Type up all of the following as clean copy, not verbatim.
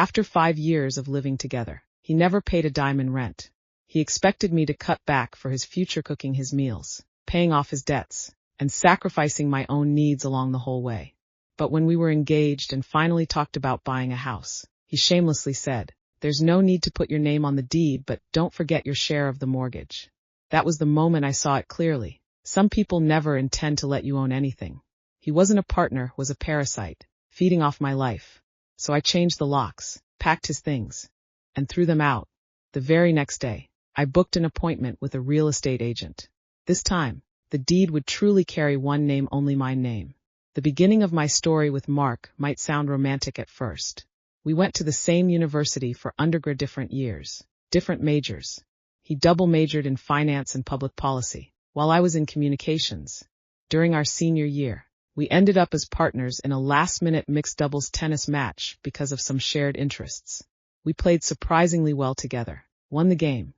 After 5 years of living together, he never paid a dime in rent. He expected me to cut back for his future, cooking his meals, paying off his debts, and sacrificing my own needs along the whole way. But when we were engaged and finally talked about buying a house, he shamelessly said, "There's no need to put your name on the deed, but don't forget your share of the mortgage." That was the moment I saw it clearly. Some people never intend to let you own anything. He wasn't a partner, was a parasite, feeding off my life. So I changed the locks, packed his things, and threw them out. The very next day, I booked an appointment with a real estate agent. This time, the deed would truly carry one name, only my name. The beginning of my story with Mark might sound romantic at first. We went to the same university for undergrad, different years, different majors. He double majored in finance and public policy, while I was in communications. During our senior year, we ended up as partners in a last-minute mixed doubles tennis match because of some shared interests. We played surprisingly well together, won the game,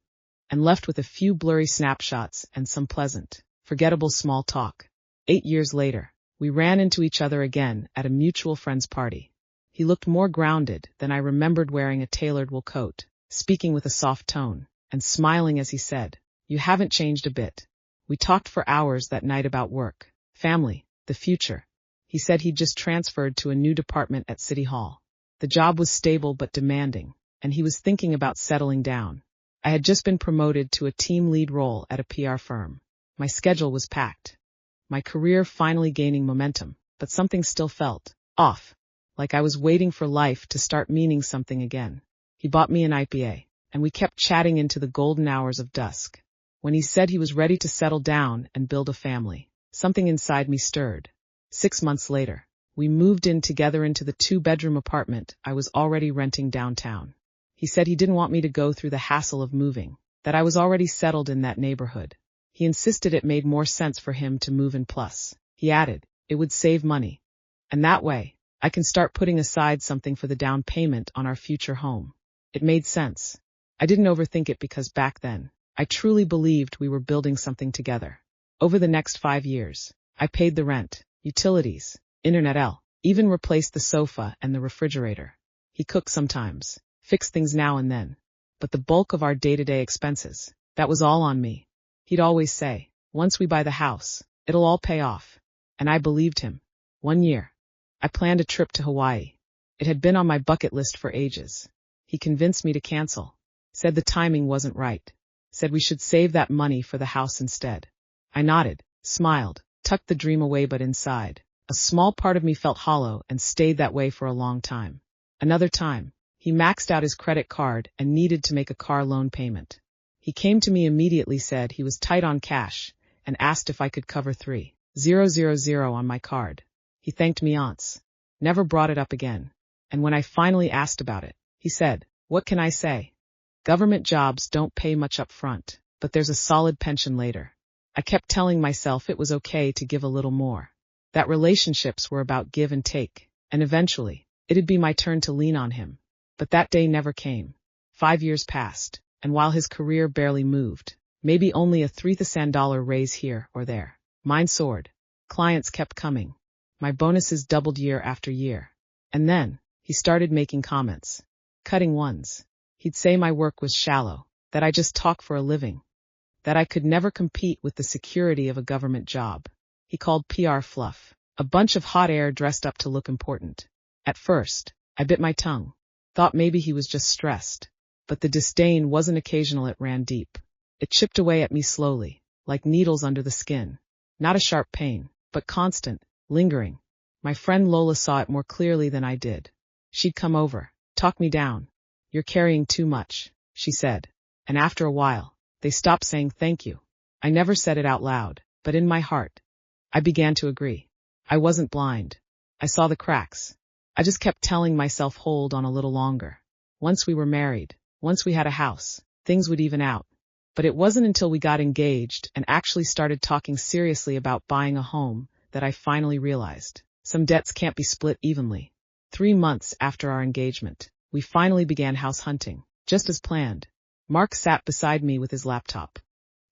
and left with a few blurry snapshots and some pleasant, forgettable small talk. 8 years later, we ran into each other again at a mutual friend's party. He looked more grounded than I remembered, wearing a tailored wool coat, speaking with a soft tone, and smiling as he said, "You haven't changed a bit." We talked for hours that night about work, family, the future. He said he'd just transferred to a new department at City Hall. The job was stable but demanding, and he was thinking about settling down. I had just been promoted to a team lead role at a PR firm. My schedule was packed. My career finally gaining momentum, but something still felt off, like I was waiting for life to start meaning something again. He bought me an IPA, and we kept chatting into the golden hours of dusk. When he said he was ready to settle down and build a family, something inside me stirred. 6 months later, we moved in together into the 2-bedroom apartment I was already renting downtown. He said he didn't want me to go through the hassle of moving, that I was already settled in that neighborhood. He insisted it made more sense for him to move in, plus, he added, it would save money. And that way, I can start putting aside something for the down payment on our future home. It made sense. I didn't overthink it because back then, I truly believed we were building something together. Over the next 5 years, I paid the rent, utilities, internet, even replaced the sofa and the refrigerator. He cooked sometimes, fixed things now and then, but the bulk of our day-to-day expenses, that was all on me. He'd always say, "Once we buy the house, it'll all pay off." And I believed him. 1 year, I planned a trip to Hawaii. It had been on my bucket list for ages. He convinced me to cancel, said the timing wasn't right, said we should save that money for the house instead. I nodded, smiled, tucked the dream away, but inside, a small part of me felt hollow and stayed that way for a long time. Another time, he maxed out his credit card and needed to make a car loan payment. He came to me immediately, said he was tight on cash, and asked if I could cover 3,000 on my card. He thanked me once, never brought it up again. And when I finally asked about it, he said, "What can I say? Government jobs don't pay much up front, but there's a solid pension later." I kept telling myself it was okay to give a little more, that relationships were about give and take, and eventually, it'd be my turn to lean on him. But that day never came. 5 years passed, and while his career barely moved, maybe only a $3,000 raise here or there, mine soared. Clients kept coming. My bonuses doubled year after year. And then, he started making comments. Cutting ones. He'd say my work was shallow, that I just talk for a living, that I could never compete with the security of a government job. He called PR fluff, a bunch of hot air dressed up to look important. At first, I bit my tongue, thought maybe he was just stressed. But the disdain wasn't occasional, it ran deep. It chipped away at me slowly, like needles under the skin. Not a sharp pain, but constant, lingering. My friend Lola saw it more clearly than I did. She'd come over, talk me down. "You're carrying too much," she said. And after a while, they stopped saying thank you. I never said it out loud, but in my heart, I began to agree. I wasn't blind. I saw the cracks. I just kept telling myself, hold on a little longer. Once we were married, once we had a house, things would even out. But it wasn't until we got engaged and actually started talking seriously about buying a home that I finally realized some debts can't be split evenly. 3 months after our engagement, we finally began house hunting, just as planned. Mark sat beside me with his laptop,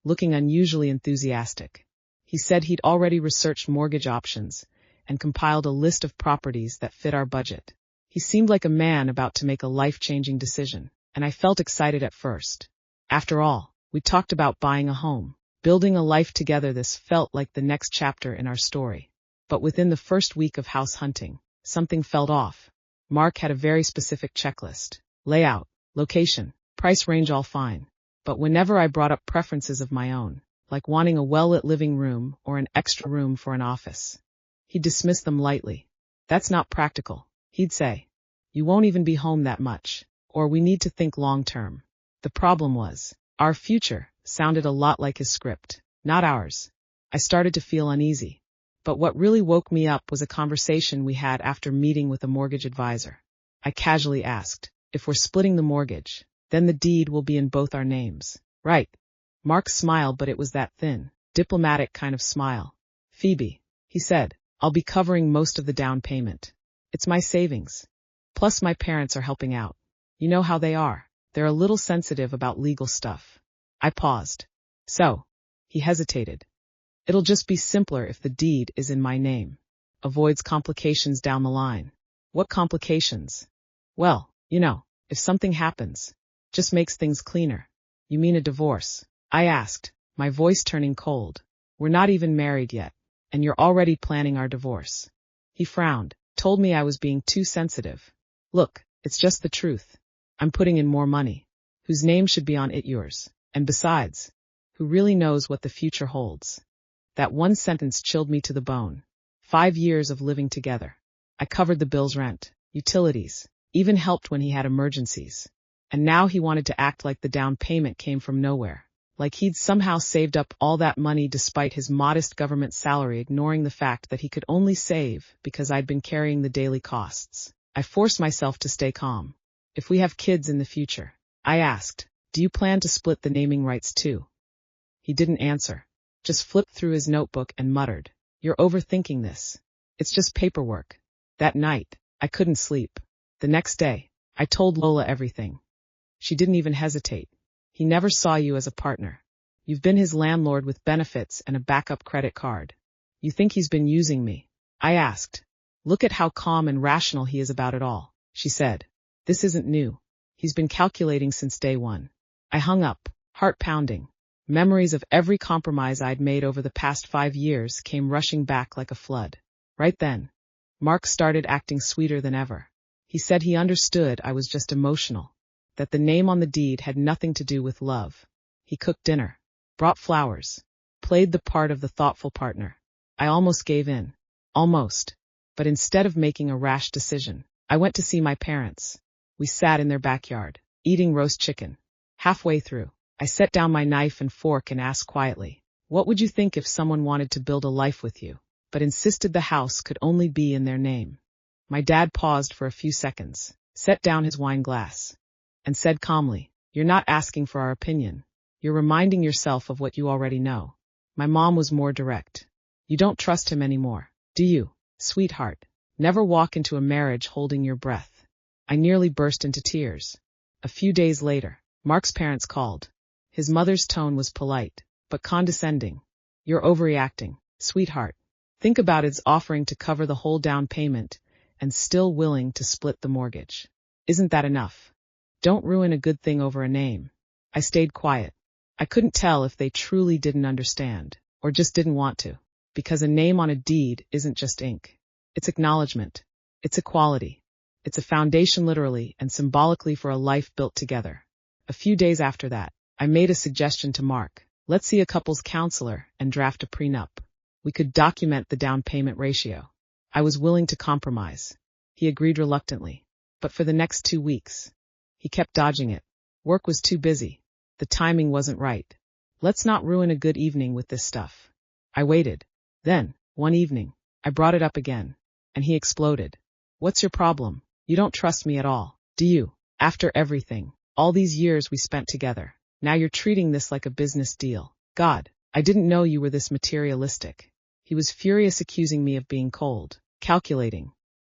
looking unusually enthusiastic. He said he'd already researched mortgage options and compiled a list of properties that fit our budget. He seemed like a man about to make a life-changing decision, and I felt excited at first. After all, we talked about buying a home, building a life together. This felt like the next chapter in our story. But within the first week of house hunting, something felt off. Mark had a very specific checklist. Layout, location, price range, all fine. But whenever I brought up preferences of my own, like wanting a well-lit living room or an extra room for an office, he'd dismiss them lightly. That's not practical, he'd say. You won't even be home that much, or we need to think long-term. The problem was, our future sounded a lot like his script, not ours. I started to feel uneasy. But what really woke me up was a conversation we had after meeting with a mortgage advisor. I casually asked, if we're splitting the mortgage, then the deed will be in both our names, right? Mark smiled, but it was that thin, diplomatic kind of smile. Phoebe, he said, I'll be covering most of the down payment. It's my savings. Plus my parents are helping out. You know how they are. They're a little sensitive about legal stuff. I paused. So, he hesitated. It'll just be simpler if the deed is in my name. Avoids complications down the line. What complications? Well, if something happens, just makes things cleaner. You mean a divorce? I asked, my voice turning cold. We're not even married yet, and you're already planning our divorce. He frowned, told me I was being too sensitive. Look, it's just the truth. I'm putting in more money. Whose name should be on it? Yours. And besides, who really knows what the future holds? That one sentence chilled me to the bone. 5 years of living together. I covered the bills, rent, utilities, even helped when he had emergencies. And now he wanted to act like the down payment came from nowhere. Like he'd somehow saved up all that money despite his modest government salary, ignoring the fact that he could only save because I'd been carrying the daily costs. I forced myself to stay calm. If we have kids in the future, I asked, do you plan to split the naming rights too? He didn't answer. Just flipped through his notebook and muttered, you're overthinking this. It's just paperwork. That night, I couldn't sleep. The next day, I told Lola everything. She didn't even hesitate. He never saw you as a partner. You've been his landlord with benefits and a backup credit card. You think he's been using me? I asked. Look at how calm and rational he is about it all, she said. This isn't new. He's been calculating since day one. I hung up, heart pounding. Memories of every compromise I'd made over the past 5 years came rushing back like a flood. Right then, Mark started acting sweeter than ever. He said he understood I was just emotional, that the name on the deed had nothing to do with love. He cooked dinner, brought flowers, played the part of the thoughtful partner. I almost gave in. Almost. But instead of making a rash decision, I went to see my parents. We sat in their backyard, eating roast chicken. Halfway through, I set down my knife and fork and asked quietly, what would you think if someone wanted to build a life with you, but insisted the house could only be in their name? My dad paused for a few seconds, set down his wine glass, and said calmly, you're not asking for our opinion. You're reminding yourself of what you already know. My mom was more direct. You don't trust him anymore, do you, sweetheart? Never walk into a marriage holding your breath. I nearly burst into tears. A few days later, Mark's parents called. His mother's tone was polite, but condescending. You're overreacting, sweetheart. Think about it's offering to cover the whole down payment and still willing to split the mortgage. Isn't that enough? Don't ruin a good thing over a name. I stayed quiet. I couldn't tell if they truly didn't understand, or just didn't want to, because a name on a deed isn't just ink. It's acknowledgement. It's equality. It's a foundation literally and symbolically for a life built together. A few days after that, I made a suggestion to Mark. Let's see a couples counselor and draft a prenup. We could document the down payment ratio. I was willing to compromise. He agreed reluctantly. But for the next 2 weeks, he kept dodging it. Work was too busy. The timing wasn't right. Let's not ruin a good evening with this stuff. I waited. Then, one evening, I brought it up again, and he exploded. What's your problem? You don't trust me at all, do you? After everything, all these years we spent together, now you're treating this like a business deal. God, I didn't know you were this materialistic. He was furious, accusing me of being cold, calculating,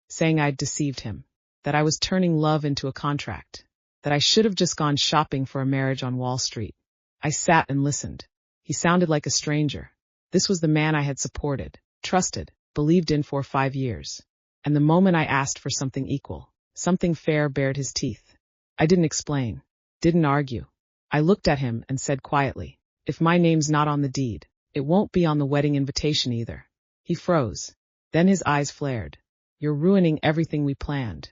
saying I'd deceived him, that I was turning love into a contract, that I should have just gone shopping for a marriage on Wall Street. I sat and listened. He sounded like a stranger. This was the man I had supported, trusted, believed in for 5 years. And the moment I asked for something equal, Something fair bared his teeth. I didn't explain. Didn't argue. I looked at him and said quietly, "If my name's not on the deed, it won't be on the wedding invitation either." He froze. Then his eyes flared. "You're ruining everything we planned."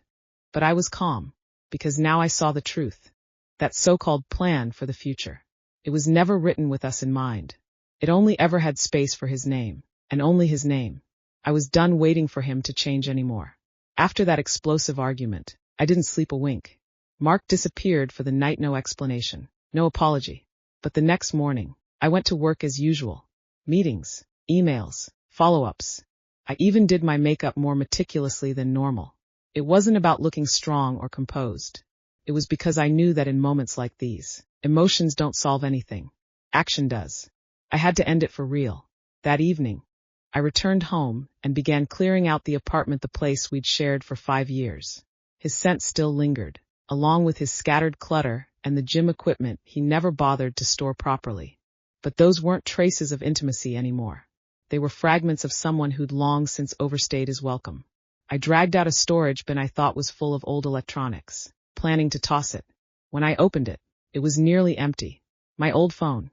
But I was calm, because now I saw the truth. That so-called plan for the future. It was never written with us in mind. It only ever had space for his name, and only his name. I was done waiting for him to change anymore. After that explosive argument, I didn't sleep a wink. Mark disappeared for the night, no explanation, no apology. But the next morning, I went to work as usual. Meetings, emails, follow-ups. I even did my makeup more meticulously than normal. It wasn't about looking strong or composed. It was because I knew that in moments like these, emotions don't solve anything. Action does. I had to end it for real. That evening, I returned home and began clearing out the apartment, the place we'd shared for 5 years. His scent still lingered, along with his scattered clutter and the gym equipment he never bothered to store properly. But those weren't traces of intimacy anymore. They were fragments of someone who'd long since overstayed his welcome. I dragged out a storage bin I thought was full of old electronics, planning to toss it. When I opened it, it was nearly empty. My old phone.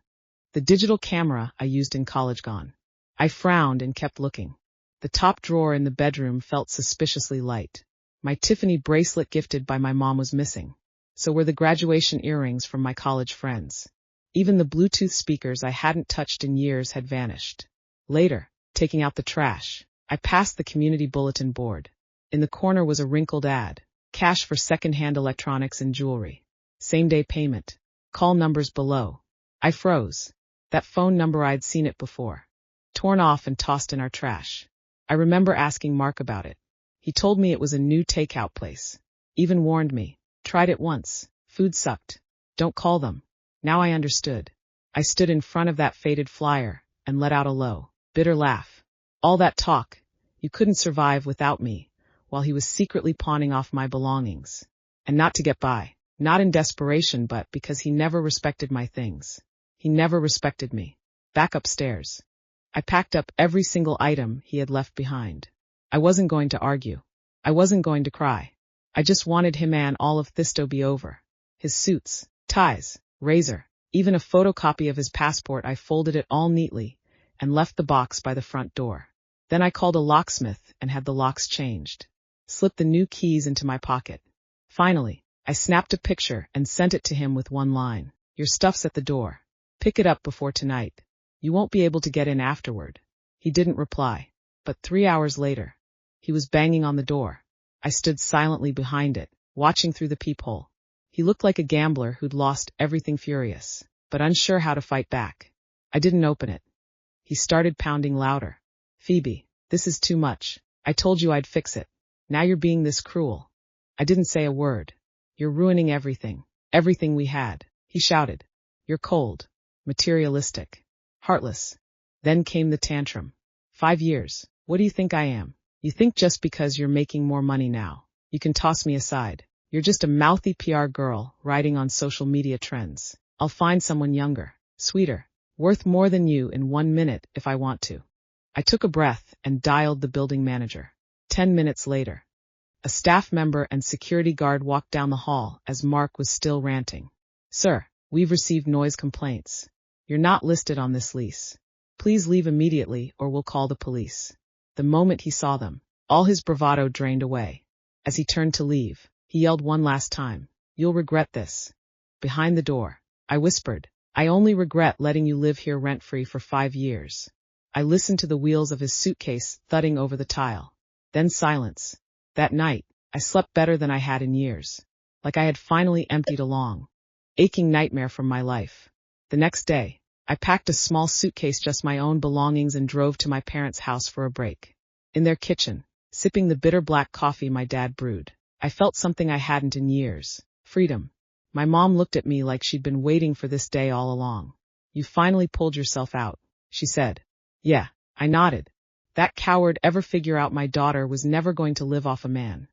The digital camera I used in college gone. I frowned and kept looking. The top drawer in the bedroom felt suspiciously light. My Tiffany bracelet gifted by my mom was missing. So were the graduation earrings from my college friends. Even the Bluetooth speakers I hadn't touched in years had vanished. Later, taking out the trash, I passed the community bulletin board. In the corner was a wrinkled ad. Cash for second-hand electronics and jewelry. Same-day payment. Call numbers below. I froze. That phone number, I'd seen it before. Torn off and tossed in our trash. I remember asking Mark about it. He told me it was a new takeout place. Even warned me. Tried it once. Food sucked. Don't call them. Now I understood. I stood in front of that faded flyer and let out a low, bitter laugh. All that talk, you couldn't survive without me, while he was secretly pawning off my belongings. And not to get by, not in desperation, but because he never respected my things. He never respected me. Back upstairs. I packed up every single item he had left behind. I wasn't going to argue. I wasn't going to cry. I just wanted him and all of this to be over. His suits, ties, razor, even a photocopy of his passport. I folded it all neatly and left the box by the front door. Then I called a locksmith and had the locks changed. Slipped the new keys into my pocket. Finally, I snapped a picture and sent it to him with one line. "Your stuff's at the door. Pick it up before tonight. You won't be able to get in afterward." He didn't reply. But 3 hours later, he was banging on the door. I stood silently behind it, watching through the peephole. He looked like a gambler who'd lost everything, furious, but unsure how to fight back. I didn't open it. He started pounding louder. "Phoebe, this is too much. I told you I'd fix it. Now you're being this cruel." I didn't say a word. "You're ruining everything. Everything we had," he shouted. "You're cold, materialistic, heartless." Then came the tantrum. 5 years. What do you think I am? You think just because you're making more money now, you can toss me aside? You're just a mouthy PR girl riding on social media trends. I'll find someone younger, sweeter, worth more than you in 1 minute if I want to. I took a breath and dialed the building manager. 10 minutes later, a staff member and security guard walked down the hall as Mark was still ranting. "Sir, we've received noise complaints. You're not listed on this lease. Please leave immediately or we'll call the police." The moment he saw them, all his bravado drained away. As he turned to leave, he yelled one last time, "You'll regret this." Behind the door, I whispered, "I only regret letting you live here rent-free for 5 years. I listened to the wheels of his suitcase thudding over the tile. Then silence. That night, I slept better than I had in years. Like I had finally emptied a long, aching nightmare from my life. The next day, I packed a small suitcase, just my own belongings, and drove to my parents' house for a break. In their kitchen, sipping the bitter black coffee my dad brewed, I felt something I hadn't in years. Freedom. My mom looked at me like she'd been waiting for this day all along. "You finally pulled yourself out," she said. "Yeah," I nodded. "That coward ever figure out my daughter was never going to live off a man?"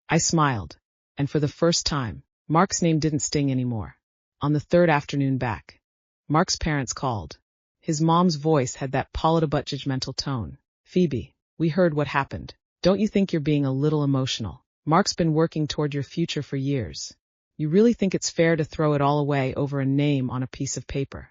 I smiled, and for the first time, Mark's name didn't sting anymore. On the third afternoon back, Mark's parents called. His mom's voice had that palatable but judgmental tone. "Phoebe, we heard what happened. Don't you think you're being a little emotional?" Mark's been working toward your future for years. You really think it's fair to throw it all away over a name on a piece of paper?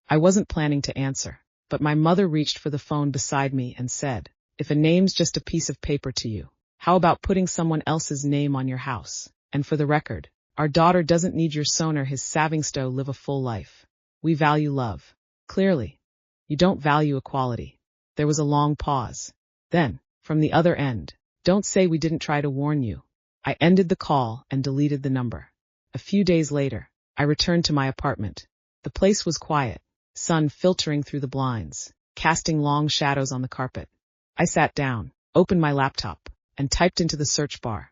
I wasn't planning to answer, but my mother reached for the phone beside me and said, if a name's just a piece of paper to you, how about putting someone else's name on your house? And for the record, our daughter doesn't need your son or his Savingstow live a full life. We value love. Clearly. You don't value equality. There was a long pause. Then, from the other end, don't say we didn't try to warn you. I ended the call and deleted the number. A few days later, I returned to my apartment. The place was quiet, sun filtering through the blinds, casting long shadows on the carpet. I sat down, opened my laptop, and typed into the search bar,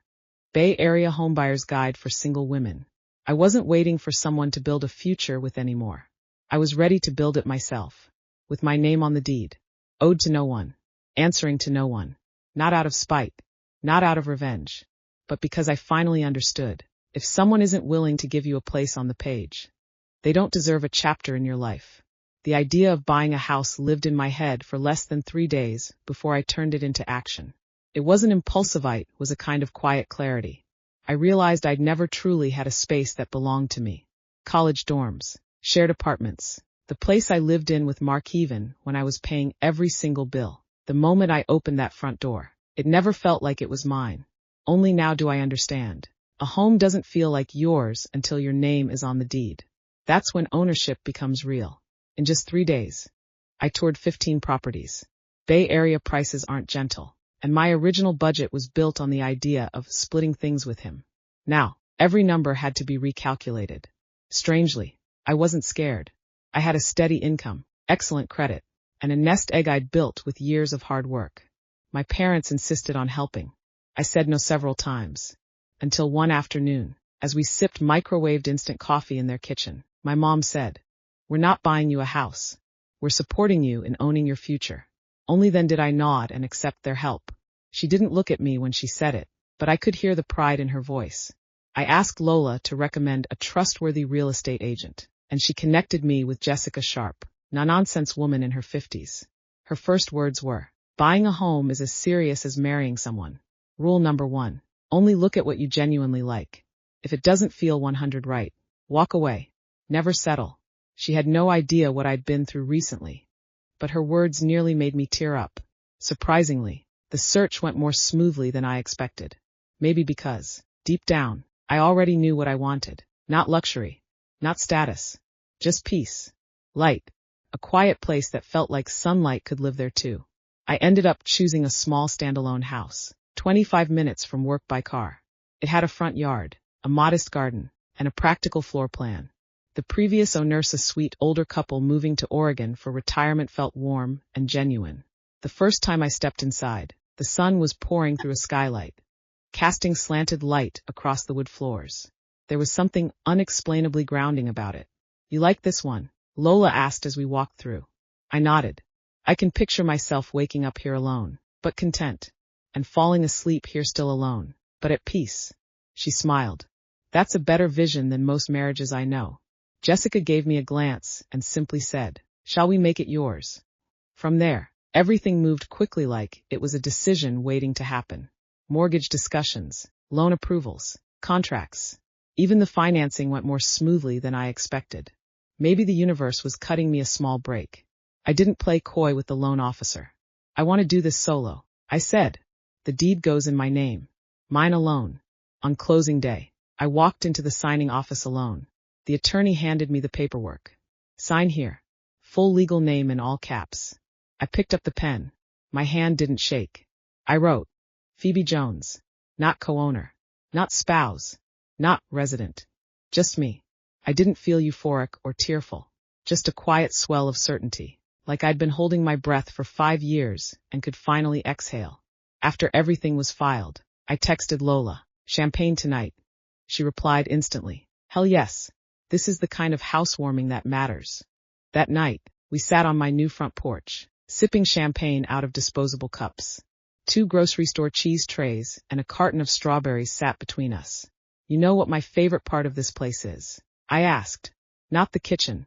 Bay Area Homebuyer's Guide for Single Women. I wasn't waiting for someone to build a future with anymore. I was ready to build it myself, with my name on the deed, owed to no one, answering to no one, not out of spite, not out of revenge, but because I finally understood. If someone isn't willing to give you a place on the page, they don't deserve a chapter in your life. The idea of buying a house lived in my head for less than 3 days before I turned it into action. It wasn't impulsivite, was a kind of quiet clarity. I realized I'd never truly had a space that belonged to me. College dorms, shared apartments, the place I lived in with Mark even when I was paying every single bill. The moment I opened that front door, it never felt like it was mine. Only now do I understand. A home doesn't feel like yours until your name is on the deed. That's when ownership becomes real. In just 3 days, I toured 15 properties. Bay Area prices aren't gentle, and my original budget was built on the idea of splitting things with him. Now, every number had to be recalculated. Strangely, I wasn't scared. I had a steady income, excellent credit, and a nest egg I'd built with years of hard work. My parents insisted on helping. I said no several times. Until one afternoon, as we sipped microwaved instant coffee in their kitchen, my mom said, "We're not buying you a house. We're supporting you in owning your future." Only then did I nod and accept their help. She didn't look at me when she said it, but I could hear the pride in her voice. I asked Lola to recommend a trustworthy real estate agent, and she connected me with Jessica Sharp, a no-nonsense woman in her 50s. Her first words were, "Buying a home is as serious as marrying someone. Rule number 1. Only look at what you genuinely like. If it doesn't feel 100 right, walk away. Never settle." She had no idea what I'd been through recently, but her words nearly made me tear up. Surprisingly, the search went more smoothly than I expected. Maybe because, deep down, I already knew what I wanted. Not luxury, not status, just peace, light, a quiet place that felt like sunlight could live there too. I ended up choosing a small standalone house, 25 minutes from work by car. It had a front yard, a modest garden, and a practical floor plan. The previous owners, a sweet older couple moving to Oregon for retirement, felt warm and genuine. The first time I stepped inside, the sun was pouring through a skylight, casting slanted light across the wood floors. There was something unexplainably grounding about it. "You like this one?" Lola asked as we walked through. I nodded. I can picture myself waking up here alone, but content, and falling asleep here still alone, but at peace. She smiled. "That's a better vision than most marriages I know." Jessica gave me a glance and simply said, "Shall we make it yours?" From there, everything moved quickly, like it was a decision waiting to happen. Mortgage discussions, loan approvals, contracts. Even the financing went more smoothly than I expected. Maybe the universe was cutting me a small break. I didn't play coy with the loan officer. "I want to do this solo," I said. "The deed goes in my name. Mine alone." On closing day, I walked into the signing office alone. The attorney handed me the paperwork. "Sign here." Full legal name in all caps. I picked up the pen. My hand didn't shake. I wrote, Phoebe Jones. Not co-owner. Not spouse. Not resident. Just me. I didn't feel euphoric or tearful. Just a quiet swell of certainty, like I'd been holding my breath for 5 years and could finally exhale. After everything was filed, I texted Lola, "Champagne tonight." She replied instantly, "Hell yes. This is the kind of housewarming that matters." That night, we sat on my new front porch, sipping champagne out of disposable cups. 2 grocery store cheese trays and a carton of strawberries sat between us. "You know what my favorite part of this place is?" I asked. "Not the kitchen."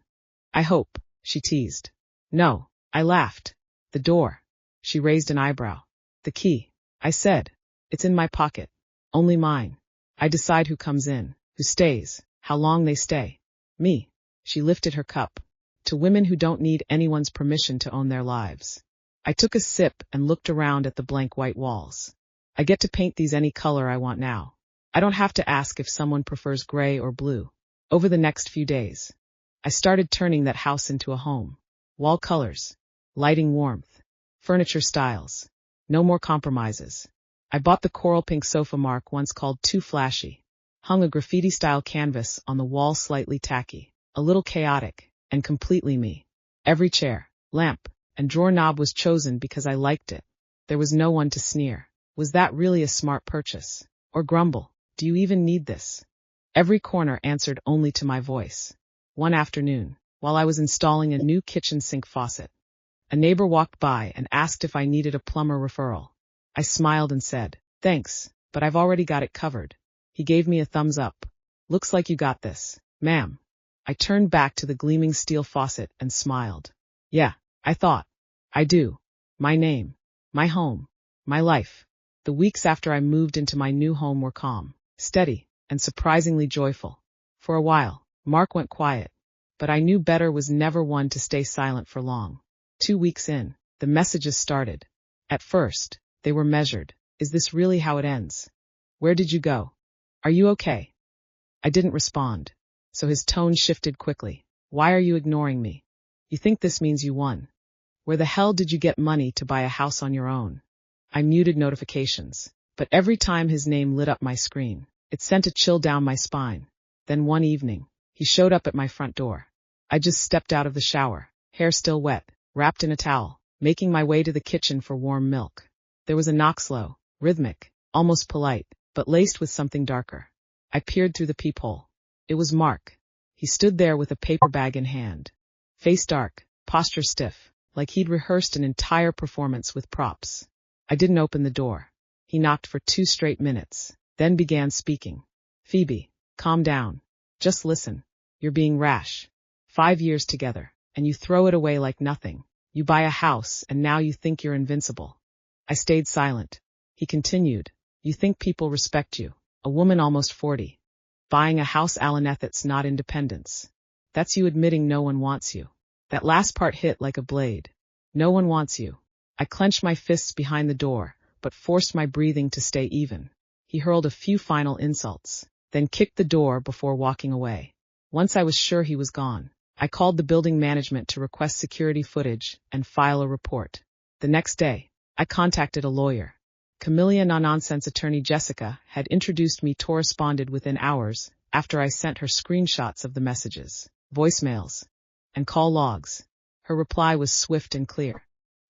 "I hope," she teased. "No," I laughed. "The door." She raised an eyebrow. "The key," I said. "It's in my pocket." Only mine. I decide who comes in, who stays, how long they stay. Me. She lifted her cup. To women who don't need anyone's permission to own their lives. I took a sip and looked around at the blank white walls. I get to paint these any color I want now. I don't have to ask if someone prefers gray or blue. Over the next few days, I started turning that house into a home. Wall colors, lighting warmth, furniture styles. No more compromises. I bought the coral pink sofa Mark once called too flashy. Hung a graffiti-style canvas on the wall, slightly tacky, a little chaotic, and completely me. Every chair, lamp, and drawer knob was chosen because I liked it. There was no one to sneer. Was that really a smart purchase? Or grumble, do you even need this? Every corner answered only to my voice. One afternoon, while I was installing a new kitchen sink faucet, a neighbor walked by and asked if I needed a plumber referral. I smiled and said, "Thanks, but I've already got it covered." He gave me a thumbs up. "Looks like you got this, ma'am." I turned back to the gleaming steel faucet and smiled. Yeah, I thought. I do. My name, my home, my life. The weeks after I moved into my new home were calm, steady, and surprisingly joyful. For a while, Mark went quiet, but I knew better was never one to stay silent for long. 2 weeks in, the messages started. At first, they were measured. Is this really how it ends? Where did you go? Are you okay? I didn't respond, so his tone shifted quickly. Why are you ignoring me? You think this means you won? Where the hell did you get money to buy a house on your own? I muted notifications, but every time his name lit up my screen, it sent a chill down my spine. Then one evening, he showed up at my front door. I just stepped out of the shower, hair still wet, wrapped in a towel, making my way to the kitchen for warm milk. There was a knock, slow, rhythmic, almost polite, but laced with something darker. I peered through the peephole. It was Mark. He stood there with a paper bag in hand. Face dark, posture stiff, like he'd rehearsed an entire performance with props. I didn't open the door. He knocked for 2 straight minutes, then began speaking. "Phoebe, calm down. Just listen. You're being rash. 5 years together, and you throw it away like nothing. You buy a house, and now you think you're invincible." I stayed silent. He continued. "You think people respect you, a woman almost 40. Buying a house, Alaneth, it's not independence. That's you admitting no one wants you." That last part hit like a blade. No one wants you. I clenched my fists behind the door, but forced my breathing to stay even. He hurled a few final insults, then kicked the door before walking away. Once I was sure he was gone, I called the building management to request security footage and file a report. The next day, I contacted a lawyer. Camellia No-Nonsense attorney Jessica had introduced me to responded within hours after I sent her screenshots of the messages, voicemails, and call logs. Her reply was swift and clear.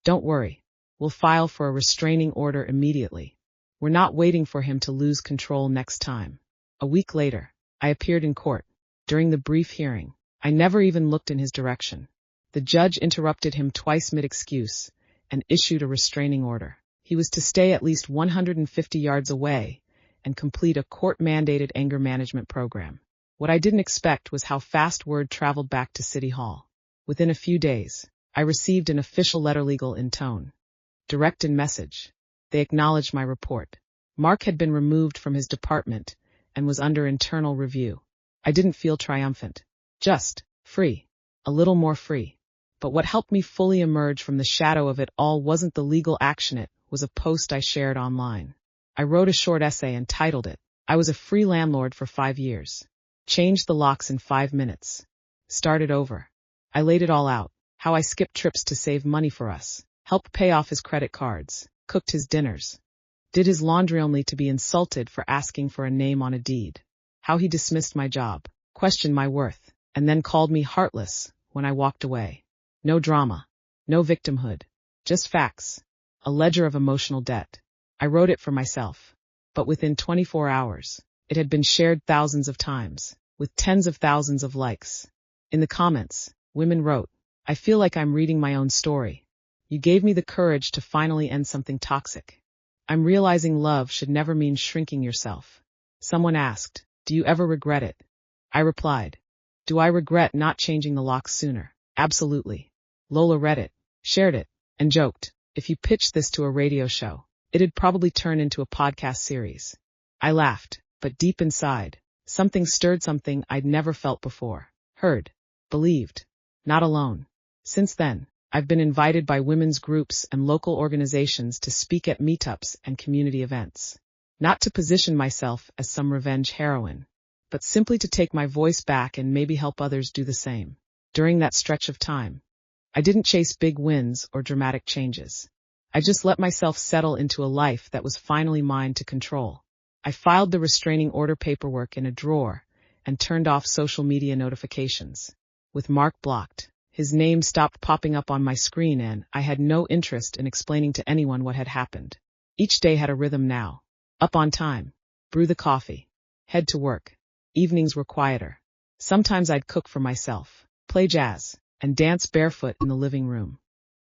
"Don't worry. We'll file for a restraining order immediately. We're not waiting for him to lose control next time." A week later, I appeared in court. During the brief hearing, I never even looked in his direction. The judge interrupted him twice mid-excuse and issued a restraining order. He was to stay at least 150 yards away and complete a court-mandated anger management program. What I didn't expect was how fast word traveled back to City Hall. Within a few days, I received an official letter, legal in tone, direct in message. They acknowledged my report. Mark had been removed from his department and was under internal review. I didn't feel triumphant, just free, a little more free. But what helped me fully emerge from the shadow of it all wasn't the legal action, it was a post I shared online. I wrote a short essay and titled it, "I was a free landlord for 5 years. Changed the locks in 5 minutes. Started over." I laid it all out, how I skipped trips to save money for us, helped pay off his credit cards, cooked his dinners, did his laundry only to be insulted for asking for a name on a deed, how he dismissed my job, questioned my worth, and then called me heartless when I walked away. No drama, no victimhood, just facts, a ledger of emotional debt. I wrote it for myself, but within 24 hours, it had been shared thousands of times, with tens of thousands of likes. In the comments, women wrote, "I feel like I'm reading my own story. You gave me the courage to finally end something toxic. I'm realizing love should never mean shrinking yourself." Someone asked, "Do you ever regret it?" I replied, "Do I regret not changing the locks sooner? Absolutely." Lola read it, shared it, and joked, "If you pitched this to a radio show, it'd probably turn into a podcast series." I laughed, but deep inside, something stirred, something I'd never felt before. Heard. Believed. Not alone. Since then, I've been invited by women's groups and local organizations to speak at meetups and community events. Not to position myself as some revenge heroine, but simply to take my voice back and maybe help others do the same. During that stretch of time, I didn't chase big wins or dramatic changes. I just let myself settle into a life that was finally mine to control. I filed the restraining order paperwork in a drawer and turned off social media notifications. With Mark blocked, his name stopped popping up on my screen and I had no interest in explaining to anyone what had happened. Each day had a rhythm now. Up on time, brew the coffee, head to work. Evenings were quieter. Sometimes I'd cook for myself, play jazz, and dance barefoot in the living room.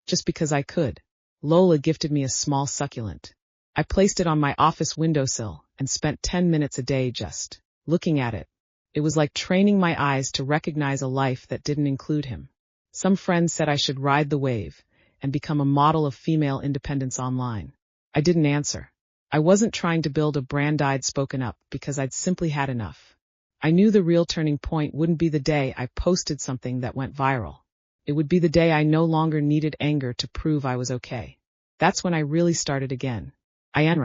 Just because I could. Lola gifted me a small succulent. I placed it on my office windowsill and spent 10 minutes a day just looking at it. It was like training my eyes to recognize a life that didn't include him. Some friends said I should ride the wave and become a model of female independence online. I didn't answer. I wasn't trying to build a brand I'd spoken up because I'd simply had enough. I knew the real turning point wouldn't be the day I posted something that went viral. It would be the day I no longer needed anger to prove I was okay. That's when I really started again. I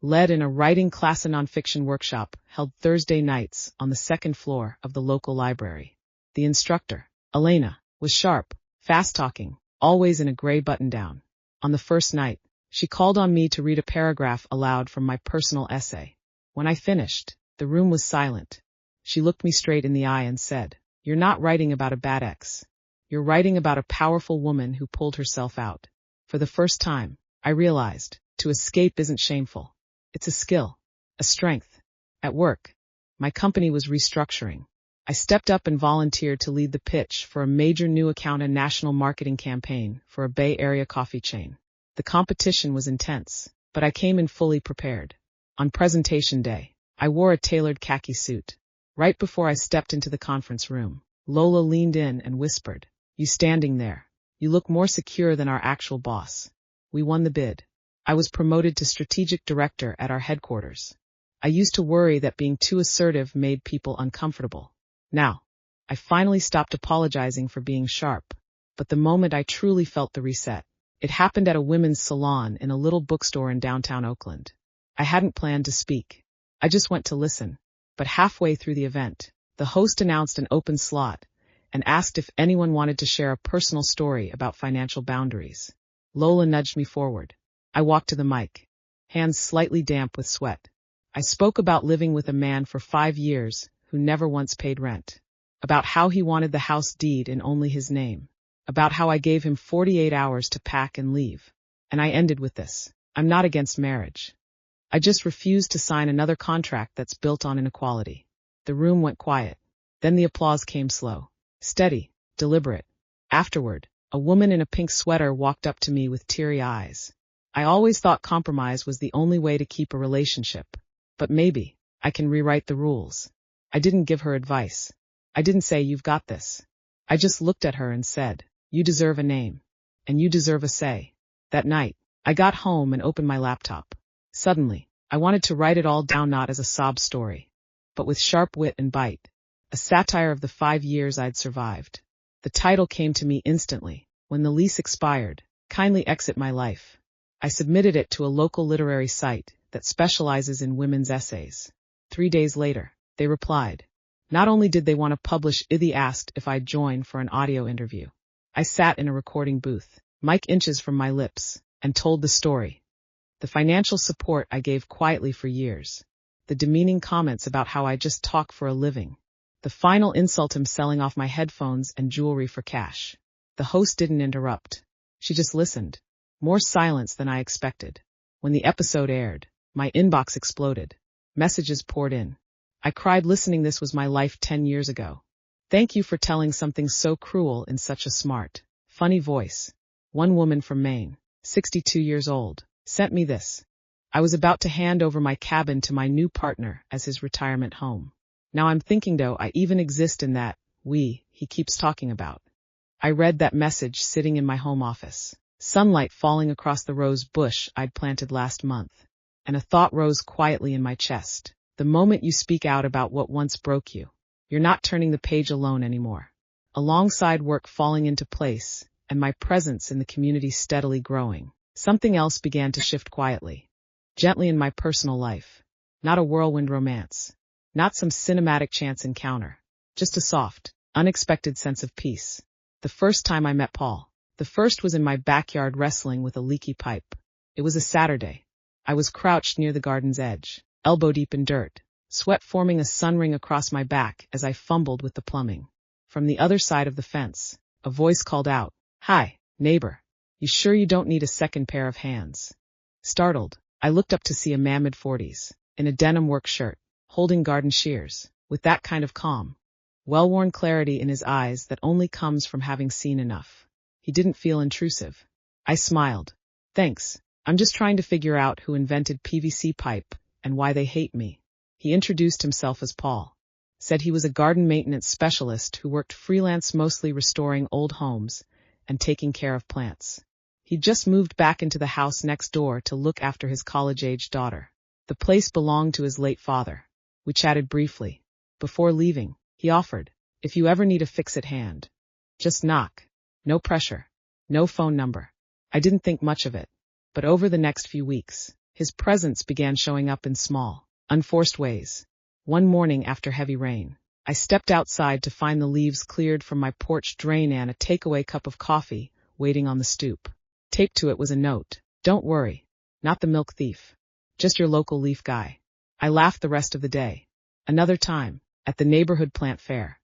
led in a writing class, a nonfiction workshop held Thursday nights on the second floor of the local library. The instructor, Elena, was sharp, fast-talking, always in a gray button-down. On the first night, she called on me to read a paragraph aloud from my personal essay. When I finished, the room was silent. She looked me straight in the eye and said, "You're not writing about a bad ex. You're writing about a powerful woman who pulled herself out." For the first time, I realized, to escape isn't shameful. It's a skill, a strength. At work, my company was restructuring. I stepped up and volunteered to lead the pitch for a major new account and national marketing campaign for a Bay Area coffee chain. The competition was intense, but I came in fully prepared. On presentation day, I wore a tailored khaki suit. Right before I stepped into the conference room, Lola leaned in and whispered, "You standing there. You look more secure than our actual boss." We won the bid. I was promoted to strategic director at our headquarters. I used to worry that being too assertive made people uncomfortable. Now, I finally stopped apologizing for being sharp. But the moment I truly felt the reset, it happened at a women's salon in a little bookstore in downtown Oakland. I hadn't planned to speak. I just went to listen. But halfway through the event, the host announced an open slot and asked if anyone wanted to share a personal story about financial boundaries. Lola nudged me forward. I walked to the mic, hands slightly damp with sweat. I spoke about living with a man for 5 years who never once paid rent, about how he wanted the house deed in only his name, about how I gave him 48 hours to pack and leave. And I ended with this: I'm not against marriage. I just refuse to sign another contract that's built on inequality. The room went quiet. Then the applause came slow, steady, deliberate. Afterward, a woman in a pink sweater walked up to me with teary eyes. I always thought compromise was the only way to keep a relationship. But maybe I can rewrite the rules. I didn't give her advice. I didn't say, "You've got this." I just looked at her and said, "You deserve a name. And you deserve a say." That night, I got home and opened my laptop. Suddenly, I wanted to write it all down, not as a sob story, but with sharp wit and bite, a satire of the 5 years I'd survived. The title came to me instantly. When the lease expired, "Kindly exit my life." I submitted it to a local literary site that specializes in women's essays. 3 days later, they replied. Not only did they want to publish, they asked if I'd join for an audio interview. I sat in a recording booth, mic inches from my lips, and told the story. The financial support I gave quietly for years. The demeaning comments about how I just talk for a living. The final insult, him selling off my headphones and jewelry for cash. The host didn't interrupt. She just listened. More silence than I expected. When the episode aired, my inbox exploded. Messages poured in. I cried listening. This was my life 10 years ago. Thank you for telling something so cruel in such a smart, funny voice. One woman from Maine, 62 years old, sent me this. I was about to hand over my cabin to my new partner as his retirement home. Now I'm thinking, do I even exist in that we he keeps talking about? I read that message sitting in my home office, sunlight falling across the rose bush I'd planted last month. and a thought rose quietly in my chest. The moment you speak out about what once broke you, you're not turning the page alone anymore. Alongside work falling into place, and my presence in the community steadily growing, something else began to shift quietly. Gently in my personal life. Not a whirlwind romance. Not some cinematic chance encounter. Just a soft, unexpected sense of peace. The first time I met Paul. The first was in my backyard wrestling with a leaky pipe. It was a Saturday. I was crouched near the garden's edge, elbow deep in dirt, sweat forming a sun ring across my back as I fumbled with the plumbing. From the other side of the fence, a voice called out, "Hi, neighbor. You sure you don't need a second pair of hands?" Startled, I looked up to see a man mid-40s, in a denim work shirt, holding garden shears, with that kind of calm, well-worn clarity in his eyes that only comes from having seen enough. He didn't feel intrusive. I smiled. "Thanks. I'm just trying to figure out who invented PVC pipe and why they hate me." He introduced himself as Paul. Said he was a garden maintenance specialist who worked freelance mostly restoring old homes and taking care of plants. He'd just moved back into the house next door to look after his college-aged daughter. The place belonged to his late father. We chatted briefly. Before leaving, he offered, "If you ever need a fix-it hand, just knock. No pressure. No phone number." I didn't think much of it. But over the next few weeks, his presence began showing up in small, unforced ways. One morning after heavy rain, I stepped outside to find the leaves cleared from my porch drain and a takeaway cup of coffee waiting on the stoop. Taped to it was a note. "Don't worry. Not the milk thief. Just your local leaf guy." I laughed the rest of the day. Another time, at the neighborhood plant fair,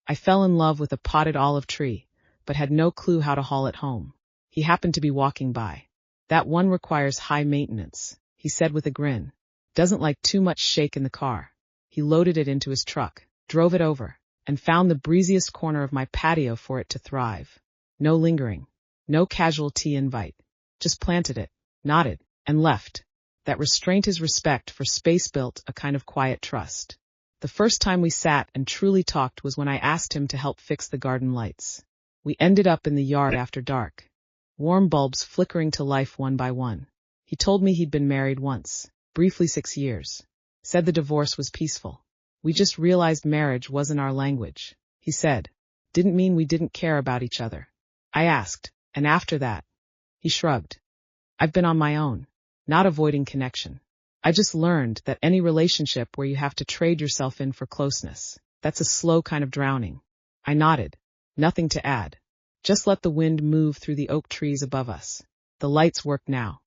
I fell in love with a potted olive tree, but had no clue how to haul it home. He happened to be walking by. "That one requires high maintenance," he said with a grin. "Doesn't like too much shake in the car." He loaded it into his truck, drove it over, and found the breeziest corner of my patio for it to thrive. No lingering. No casual tea invite. Just planted it, nodded, and left. That restraint is respect for space built a kind of quiet trust. The first time we sat and truly talked was when I asked him to help fix the garden lights. We ended up in the yard after dark. Warm bulbs flickering to life one by one. He told me he'd been married once, briefly 6 years. Said the divorce was peaceful. "We just realized marriage wasn't our language," he said. "Didn't mean we didn't care about each other." I asked, "And after that?" He shrugged. "I've been on my own, not avoiding connection. I just learned that any relationship where you have to trade yourself in for closeness, that's a slow kind of drowning." I nodded. Nothing to add. Just let the wind move through the oak trees above us. The lights worked now,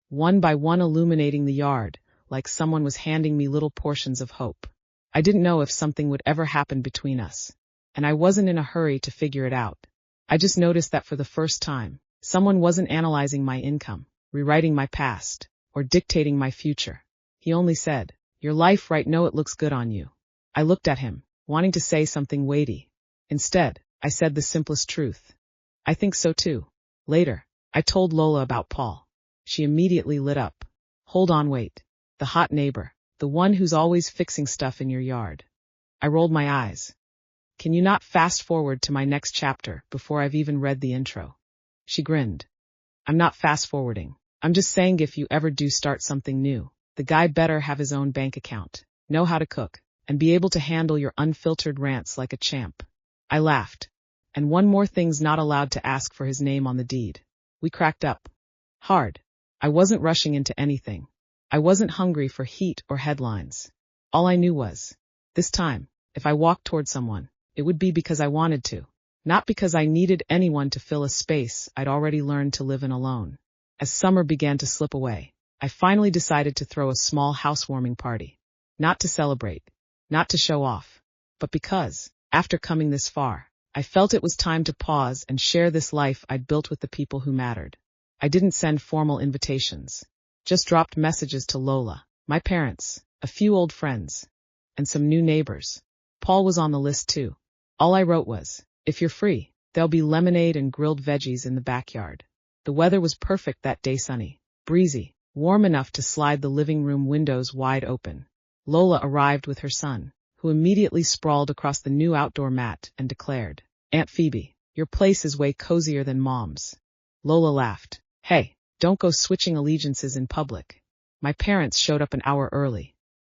one by one illuminating the yard, like someone was handing me little portions of hope. I didn't know if something would ever happen between us, and I wasn't in a hurry to figure it out. I just noticed that for the first time, someone wasn't analyzing my income, rewriting my past, or dictating my future. He only said, "Your life right now, it looks good on you." I looked at him, wanting to say something weighty. Instead, I said the simplest truth. "I think so too." Later, I told Lola about Paul. She immediately lit up. "Hold on, wait. The hot neighbor, the one who's always fixing stuff in your yard." I rolled my eyes. "Can you not fast forward to my next chapter before I've even read the intro?" She grinned. "I'm not fast forwarding. I'm just saying if you ever do start something new, the guy better have his own bank account, know how to cook, and be able to handle your unfiltered rants like a champ." I laughed. "And one more thing's not allowed to ask for his name on the deed." We cracked up. Hard. I wasn't rushing into anything. I wasn't hungry for heat or headlines. All I knew was, this time, if I walked toward someone, it would be because I wanted to, not because I needed anyone to fill a space I'd already learned to live in alone. As summer began to slip away, I finally decided to throw a small housewarming party. Not to celebrate, not to show off, but because, after coming this far, I felt it was time to pause and share this life I'd built with the people who mattered. I didn't send formal invitations, just dropped messages to Lola, my parents, a few old friends, and some new neighbors. Paul was on the list too. All I wrote was, "If you're free, there'll be lemonade and grilled veggies in the backyard." The weather was perfect that day, sunny, breezy, warm enough to slide the living room windows wide open. Lola arrived with her son, who immediately sprawled across the new outdoor mat and declared, "Aunt Phoebe, your place is way cozier than Mom's." Lola laughed. "Hey, don't go switching allegiances in public." My parents showed up an hour early,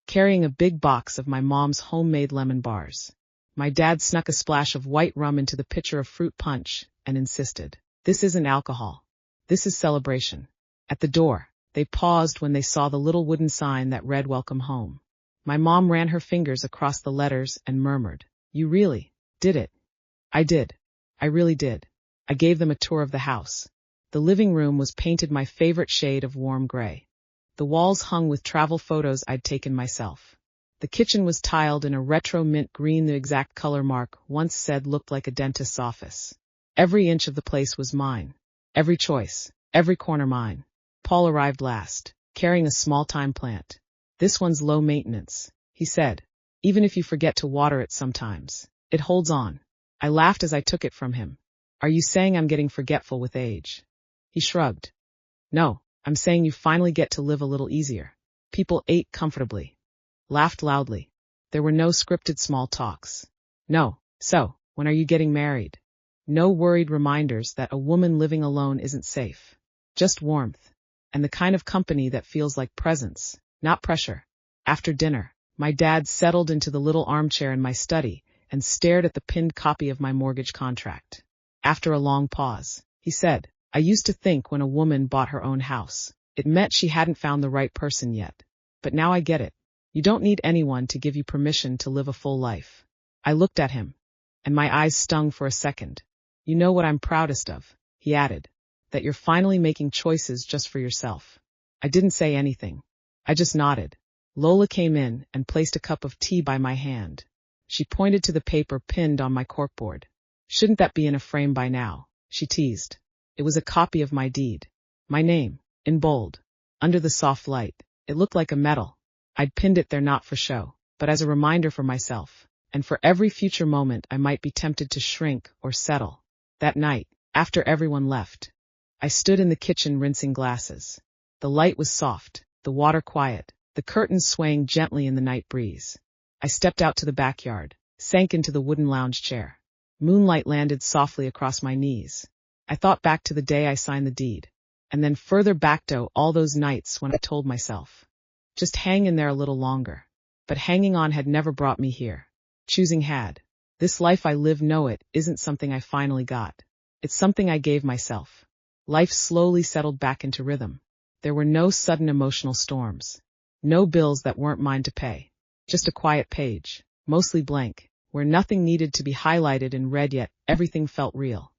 carrying a big box of my mom's homemade lemon bars. My dad snuck a splash of white rum into the pitcher of fruit punch and insisted, "This isn't alcohol. This is celebration." At the door, they paused when they saw the little wooden sign that read "Welcome Home." My mom ran her fingers across the letters and murmured, "You really did it." I did. I really did. I gave them a tour of the house. The living room was painted my favorite shade of warm gray. The walls hung with travel photos I'd taken myself. The kitchen was tiled in a retro mint green, the exact color Mark once said looked like a dentist's office. Every inch of the place was mine. Every choice, every corner mine. Paul arrived last, carrying a small thyme plant. "This one's low maintenance," he said. "Even if you forget to water it sometimes, it holds on." I laughed as I took it from him. "Are you saying I'm getting forgetful with age?" He shrugged. "No, I'm saying you finally get to live a little easier." People ate comfortably, laughed loudly. There were no scripted small talks. No, "So, when are you getting married?" No worried reminders that a woman living alone isn't safe. Just warmth, and the kind of company that feels like presence, not pressure. After dinner, my dad settled into the little armchair in my study and stared at the pinned copy of my mortgage contract. After a long pause, he said, "I used to think when a woman bought her own house, it meant she hadn't found the right person yet. But now I get it. You don't need anyone to give you permission to live a full life." I looked at him, and my eyes stung for a second. "You know what I'm proudest of," he added, "that you're finally making choices just for yourself." I didn't say anything. I just nodded. Lola came in and placed a cup of tea by my hand. She pointed to the paper pinned on my corkboard. "Shouldn't that be in a frame by now?" she teased. It was a copy of my deed. My name, in bold, under the soft light. It looked like a medal. I'd pinned it there not for show, but as a reminder for myself, and for every future moment I might be tempted to shrink or settle. That night, after everyone left, I stood in the kitchen rinsing glasses. The light was soft, the water quiet, the curtains swaying gently in the night breeze. I stepped out to the backyard, sank into the wooden lounge chair. Moonlight landed softly across my knees. I thought back to the day I signed the deed, and then further back to all those nights when I told myself, just hang in there a little longer. But hanging on had never brought me here. Choosing had. This life I live isn't something I finally got. It's something I gave myself. Life slowly settled back into rhythm. There were no sudden emotional storms. No bills that weren't mine to pay. Just a quiet page, mostly blank, where nothing needed to be highlighted in red yet everything felt real.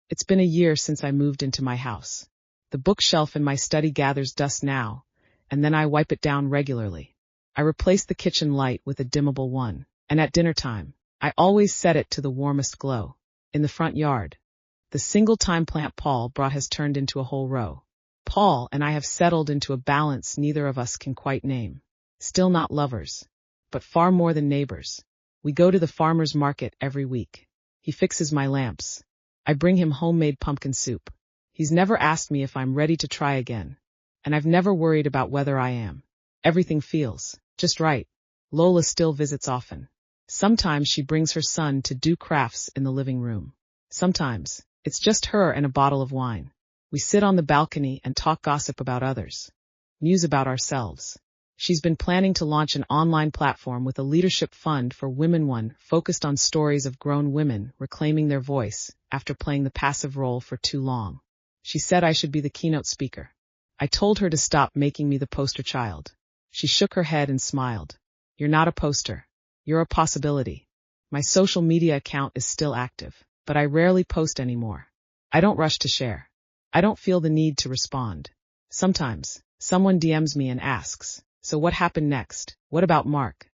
It's been a year since I moved into my house. The bookshelf in my study gathers dust now, and then I wipe it down regularly. I replace the kitchen light with a dimmable one, and at dinner time, I always set it to the warmest glow. In the front yard, the single thyme plant Paul brought has turned into a whole row. Paul and I have settled into a balance neither of us can quite name. Still not lovers, but far more than neighbors. We go to the farmer's market every week. He fixes my lamps. I bring him homemade pumpkin soup. He's never asked me if I'm ready to try again, and I've never worried about whether I am. Everything feels just right. Lola still visits often. Sometimes she brings her son to do crafts in the living room. Sometimes it's just her and a bottle of wine. We sit on the balcony and talk gossip about others, muse about ourselves. She's been planning to launch an online platform with a leadership fund for women, one focused on stories of grown women reclaiming their voice after playing the passive role for too long. She said I should be the keynote speaker. I told her to stop making me the poster child. She shook her head and smiled. "You're not a poster. You're a possibility." My social media account is still active, but I rarely post anymore. I don't rush to share. I don't feel the need to respond. Sometimes, someone DMs me and asks, "So what happened next? What about Mark?"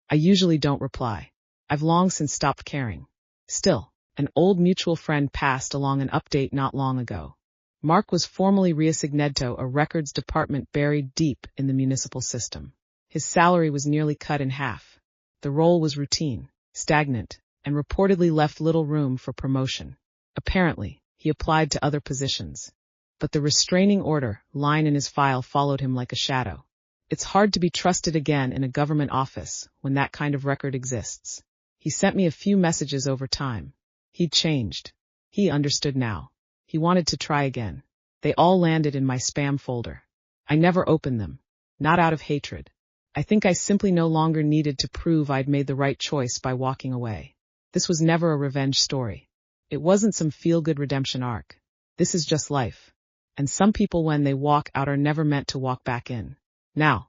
I usually don't reply. I've long since stopped caring. Still, an old mutual friend passed along an update not long ago. Mark was formerly reassigned to a records department buried deep in the municipal system. His salary was nearly cut in half. The role was routine, stagnant, and reportedly left little room for promotion. Apparently, he applied to other positions. But the restraining order line in his file followed him like a shadow. It's hard to be trusted again in a government office when that kind of record exists. He sent me a few messages over time. He'd changed. He understood now. He wanted to try again. They all landed in my spam folder. I never opened them. not out of hatred. I think I simply no longer needed to prove I'd made the right choice by walking away. This was never a revenge story. It wasn't some feel-good redemption arc. This is just life. And some people, when they walk out, are never meant to walk back in. Now,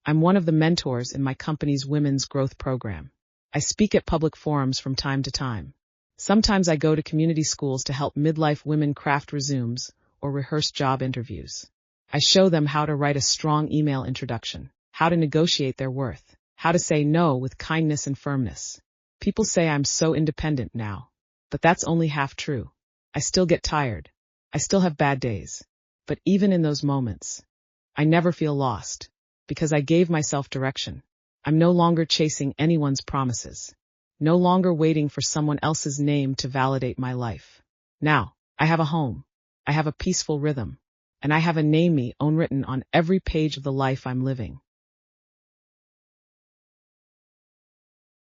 I'm one of the mentors in my company's women's growth program. I speak at public forums from time to time. Sometimes I go to community schools to help midlife women craft resumes or rehearse job interviews. I show them how to write a strong email introduction, how to negotiate their worth, how to say no with kindness and firmness. People say I'm so independent now, but that's only half true. I still get tired. I still have bad days. But even in those moments, I never feel lost, because I gave myself direction. I'm no longer chasing anyone's promises, no longer waiting for someone else's name to validate my life. Now, I have a home, I have a peaceful rhythm, and I have a name me own written on every page of the life I'm living.